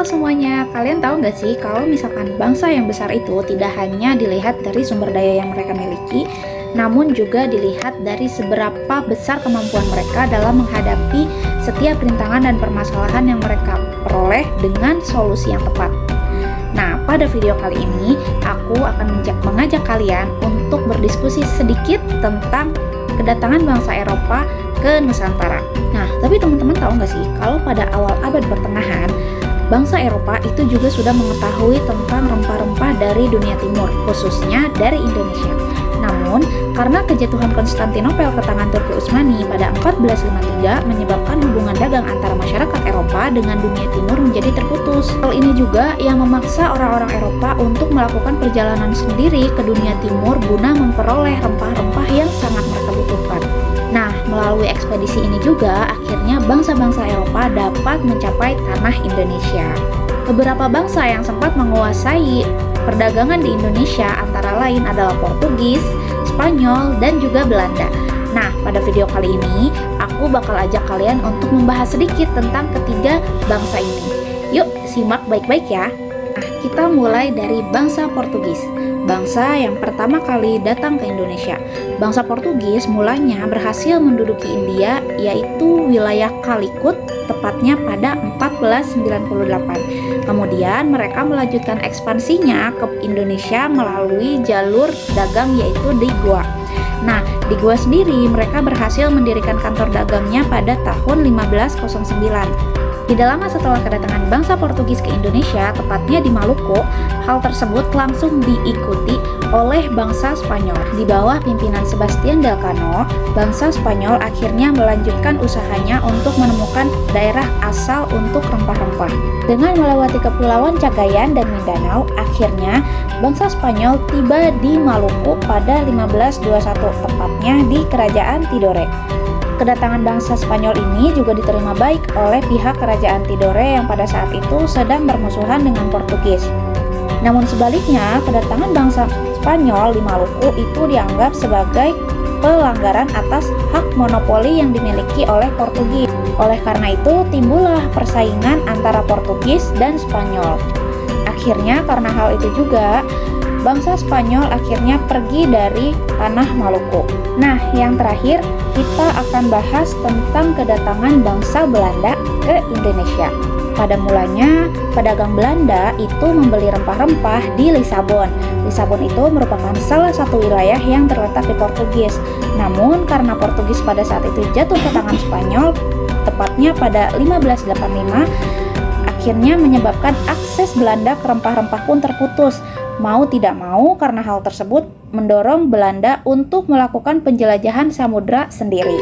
semuanya, kalian tahu nggak sih kalau misalkan bangsa yang besar itu tidak hanya dilihat dari sumber daya yang mereka miliki, namun juga dilihat dari seberapa besar kemampuan mereka dalam menghadapi setiap rintangan dan permasalahan yang mereka peroleh dengan solusi yang tepat. Nah, pada video kali ini aku akan mengajak kalian untuk berdiskusi sedikit tentang kedatangan bangsa Eropa ke Nusantara. Nah, tapi teman-teman tahu nggak sih kalau pada awal abad pertengahan bangsa Eropa itu juga sudah mengetahui tentang rempah-rempah dari dunia timur, khususnya dari Indonesia. Namun, karena kejatuhan Konstantinopel ke tangan Turki Utsmani pada 1453 menyebabkan hubungan dagang antara masyarakat Eropa dengan dunia timur menjadi terputus. Hal ini juga yang memaksa orang-orang Eropa untuk melakukan perjalanan sendiri ke dunia timur guna memperoleh rempah-rempah yang sangat mereka butuhkan. Nah, melalui ekspedisi ini juga akhirnya bangsa-bangsa Eropa dapat mencapai tanah Indonesia. Beberapa bangsa yang sempat menguasai perdagangan di Indonesia antara lain adalah Portugis, Spanyol, dan juga Belanda. Nah, pada video kali ini aku bakal ajak kalian untuk membahas sedikit tentang ketiga bangsa ini. Yuk, simak baik-baik ya. Nah, kita mulai dari bangsa Portugis. Bangsa yang pertama kali datang ke Indonesia. Bangsa Portugis mulanya berhasil menduduki India, yaitu wilayah Calicut, tepatnya pada 1498. Kemudian mereka melanjutkan ekspansinya ke Indonesia melalui jalur dagang yaitu di Goa. Nah, di Goa sendiri mereka berhasil mendirikan kantor dagangnya pada tahun 1509. Tidak lama setelah kedatangan bangsa Portugis ke Indonesia, tepatnya di Maluku, hal tersebut langsung diikuti oleh bangsa Spanyol. Di bawah pimpinan Sebastian del Cano, bangsa Spanyol akhirnya melanjutkan usahanya untuk menemukan daerah asal untuk rempah-rempah. Dengan melewati kepulauan Cagayan dan Mindanao, akhirnya bangsa Spanyol tiba di Maluku pada 1521, tepatnya di Kerajaan Tidore. Kedatangan bangsa Spanyol ini juga diterima baik oleh pihak Kerajaan Tidore yang pada saat itu sedang bermusuhan dengan Portugis. Namun sebaliknya, kedatangan bangsa Spanyol di Maluku itu dianggap sebagai pelanggaran atas hak monopoli yang dimiliki oleh Portugis. Oleh karena itu, timbullah persaingan antara Portugis dan Spanyol. Akhirnya karena hal itu juga, bangsa Spanyol akhirnya pergi dari tanah Maluku. Nah, yang terakhir kita akan bahas tentang kedatangan bangsa Belanda ke Indonesia. Pada mulanya, pedagang Belanda itu membeli rempah-rempah di Lisabon. Lisabon itu merupakan salah satu wilayah yang terletak di Portugis. Namun, karena Portugis pada saat itu jatuh ke tangan Spanyol, tepatnya pada 1585, akhirnya menyebabkan akses Belanda ke rempah-rempah pun terputus. Mau tidak mau, karena hal tersebut mendorong Belanda untuk melakukan penjelajahan samudra sendiri.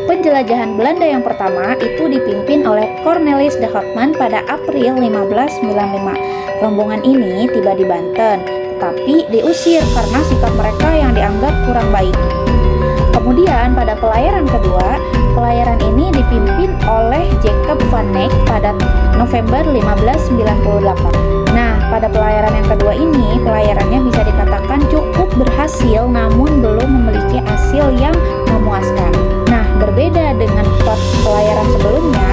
Penjelajahan Belanda yang pertama itu dipimpin oleh Cornelis de Houtman pada April 1595. Rombongan ini tiba di Banten, tetapi diusir karena sikap mereka yang dianggap kurang baik. Kemudian pada pelayaran kedua, pelayaran ini dipimpin oleh Jacob van Eyck pada November 1598. Nah, pada pelayaran yang kedua ini, pelayarannya bisa dikatakan cukup berhasil namun belum memiliki hasil yang memuaskan. Nah, berbeda dengan pelayaran sebelumnya,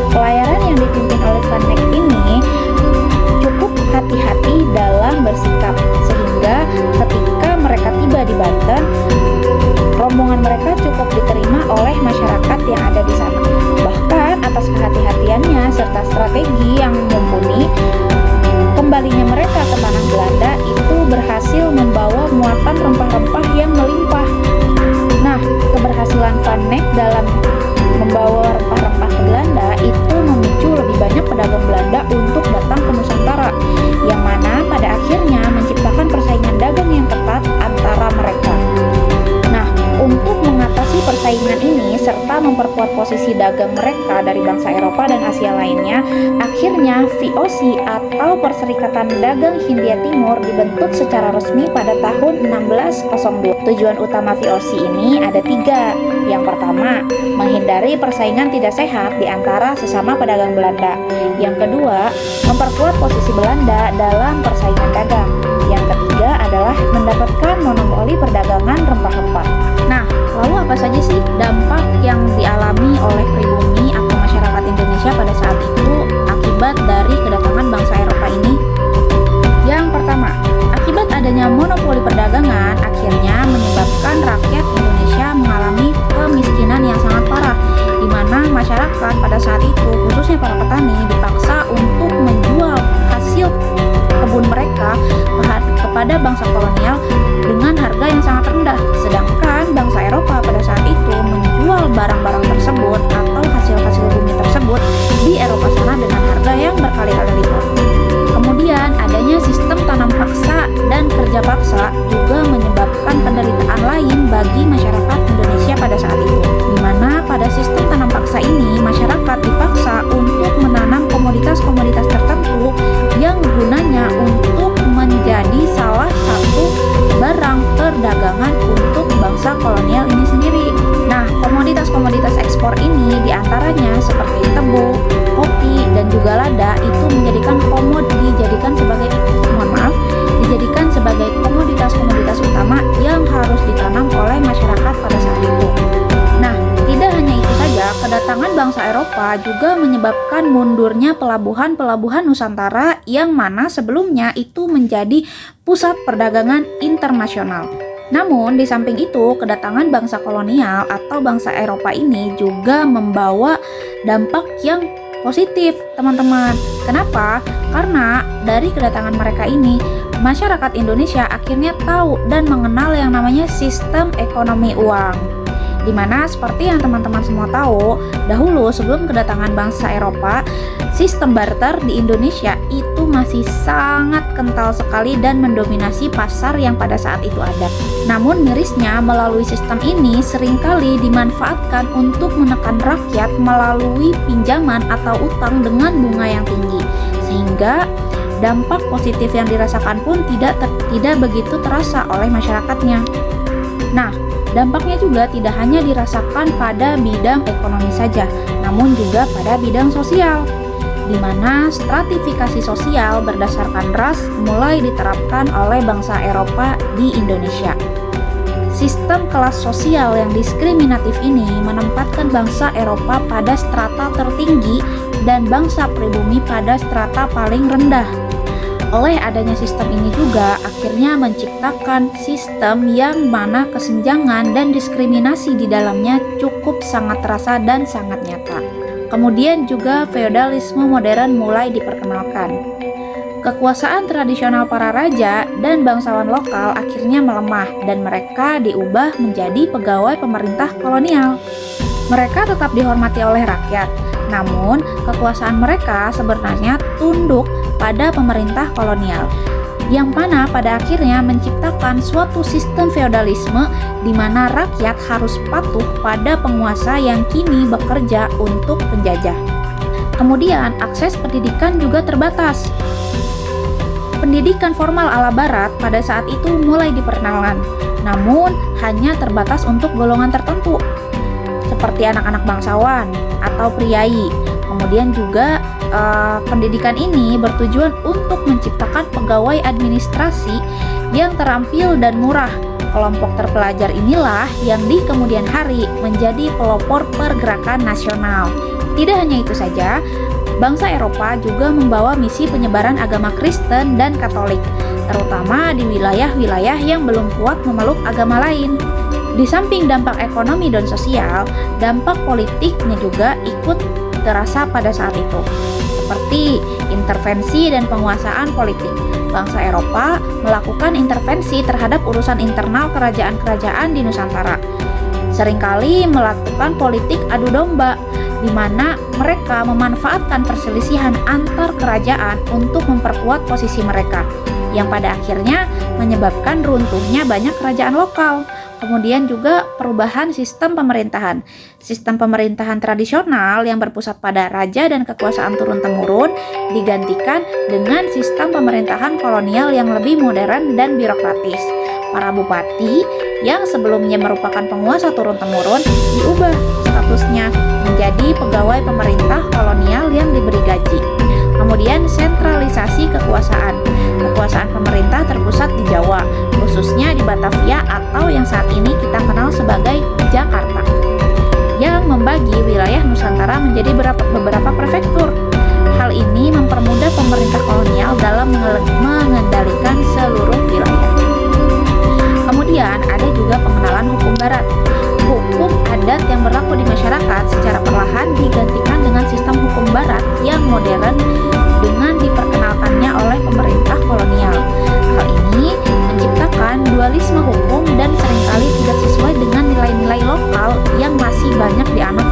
pelayaran yang dipimpin oleh Van Eyck ini cukup hati-hati dalam bersikap, sehingga ketika mereka tiba di Banten, rombongan mereka cukup diterima oleh masyarakat yang ada di sana. Bahkan atas kehati-hatiannya serta strategi yang mumpuni, kembalinya mereka ke tanah Belanda itu berhasil membawa muatan rempah-rempah yang melimpah. Nah, keberhasilan Van Eyck dalam membawa rempah-rempah ke Belanda itu memicu lebih banyak pedagang Belanda untuk datang ke Nusantara, yang mana pada akhirnya menciptakan persaingan dagang yang ketat antara mereka. Nah, untuk mengatasi persaingan ini serta memperkuat posisi dagang mereka dari bangsa Eropa dan Asia lainnya, akhirnya VOC atau Perserikatan Dagang Hindia Timur dibentuk secara resmi pada tahun 1602. Tujuan utama VOC ini ada 3. Yang pertama, menghindari persaingan tidak sehat di antara sesama pedagang Belanda. Yang kedua, memperkuat posisi Belanda dalam persaingan dagang. Yang ketiga adalah mendapatkan monopoli perdagangan rempah-rempah. Nah, lalu apa saja sih dampak yang dialami oleh pribumi atau masyarakat Indonesia pada saat itu akibat dari kedatangan rakyat Indonesia mengalami kemiskinan yang sangat parah, di mana masyarakat pada saat itu, khususnya para petani, dipaksa untuk menjual hasil kebun mereka kepada bangsa kolonial dengan harga yang sangat rendah. Sedangkan bangsa Eropa pada saat itu menjual barang-barang tersebut atau hasil-hasil bumi tersebut di Eropa sana dengan harga yang berkali-kali lipat. Kemudian adanya sistem tanam paksa dan kerja paksa juga menyebabkan penderitaan lain bagi masyarakat Indonesia pada saat itu, di mana pada sistem tanam paksa ini masyarakat dipaksa untuk menanam komoditas-komoditas tertentu yang gunanya untuk menjadi salah satu barang perdagangan untuk bangsa kolonial ini sendiri. Nah, komoditas-komoditas ekspor ini diantaranya seperti tebu, kopi, dan juga lada itu dijadikan sebagai komoditas-komoditas utama yang harus ditanam oleh masyarakat pada saat itu. Nah, tidak hanya itu saja, kedatangan bangsa Eropa juga menyebabkan mundurnya pelabuhan-pelabuhan Nusantara yang mana sebelumnya itu menjadi pusat perdagangan internasional. Namun, di samping itu, kedatangan bangsa kolonial atau bangsa Eropa ini juga membawa dampak yang positif, teman-teman. Kenapa? Karena dari kedatangan mereka ini, masyarakat Indonesia akhirnya tahu dan mengenal yang namanya sistem ekonomi uang. Dimana seperti yang teman-teman semua tahu, dahulu sebelum kedatangan bangsa Eropa, sistem barter di Indonesia itu masih sangat kental sekali dan mendominasi pasar yang pada saat itu ada. Namun mirisnya, melalui sistem ini seringkali dimanfaatkan untuk menekan rakyat melalui pinjaman atau utang dengan bunga yang tinggi, sehingga dampak positif yang dirasakan pun tidak begitu terasa oleh masyarakatnya. Nah, dampaknya juga tidak hanya dirasakan pada bidang ekonomi saja, namun juga pada bidang sosial, di mana stratifikasi sosial berdasarkan ras mulai diterapkan oleh bangsa Eropa di Indonesia. Sistem kelas sosial yang diskriminatif ini menempatkan bangsa Eropa pada strata tertinggi dan bangsa pribumi pada strata paling rendah. Oleh adanya sistem ini juga akhirnya menciptakan sistem yang mana kesenjangan dan diskriminasi di dalamnya cukup sangat terasa dan sangat nyata. Kemudian juga feodalisme modern mulai diperkenalkan. Kekuasaan tradisional para raja dan bangsawan lokal akhirnya melemah dan mereka diubah menjadi pegawai pemerintah kolonial. Mereka tetap dihormati oleh rakyat, namun kekuasaan mereka sebenarnya tunduk pada pemerintah kolonial, yang mana pada akhirnya menciptakan suatu sistem feodalisme di mana rakyat harus patuh pada penguasa yang kini bekerja untuk penjajah. Kemudian akses pendidikan juga terbatas. Pendidikan formal ala barat pada saat itu mulai diperkenalkan, namun hanya terbatas untuk golongan tertentu, seperti anak-anak bangsawan atau priai. Kemudian juga pendidikan ini bertujuan untuk menciptakan pegawai administrasi yang terampil dan murah. Kelompok terpelajar inilah yang di kemudian hari menjadi pelopor pergerakan nasional. Tidak hanya itu saja, bangsa Eropa juga membawa misi penyebaran agama Kristen dan Katolik, terutama di wilayah-wilayah yang belum kuat memeluk agama lain. Di samping dampak ekonomi dan sosial, dampak politiknya juga ikut terasa pada saat itu, seperti intervensi dan penguasaan politik. Bangsa Eropa melakukan intervensi terhadap urusan internal kerajaan-kerajaan di Nusantara. Seringkali melakukan politik adu domba, di mana mereka memanfaatkan perselisihan antar kerajaan untuk memperkuat posisi mereka, yang pada akhirnya menyebabkan runtuhnya banyak kerajaan lokal. Kemudian juga perubahan sistem pemerintahan. Sistem pemerintahan tradisional yang berpusat pada raja dan kekuasaan turun-temurun digantikan dengan sistem pemerintahan kolonial yang lebih modern dan birokratis. Para bupati yang sebelumnya merupakan penguasa turun-temurun diubah statusnya menjadi pegawai pemerintah kolonial yang diberi gaji. Kemudian sentralisasi kekuasaan. Kekuasaan pemerintah terpusat di Jawa, khususnya di Batavia atau yang saat ini kita kenal sebagai Jakarta, yang membagi wilayah Nusantara menjadi beberapa prefektur. Hal ini mempermudah pemerintah kolonial dalam mengendalikan seluruh wilayah. Kemudian kemudian ada juga pengenalan hukum barat. Hukum adat yang berlaku di masyarakat secara perlahan digantikan dengan sistem hukum barat yang modern dengan diperkenalkannya oleh pemerintah kolonial. Hal ini menciptakan dualisme hukum dan seringkali tidak sesuai dengan nilai-nilai lokal yang masih banyak dianut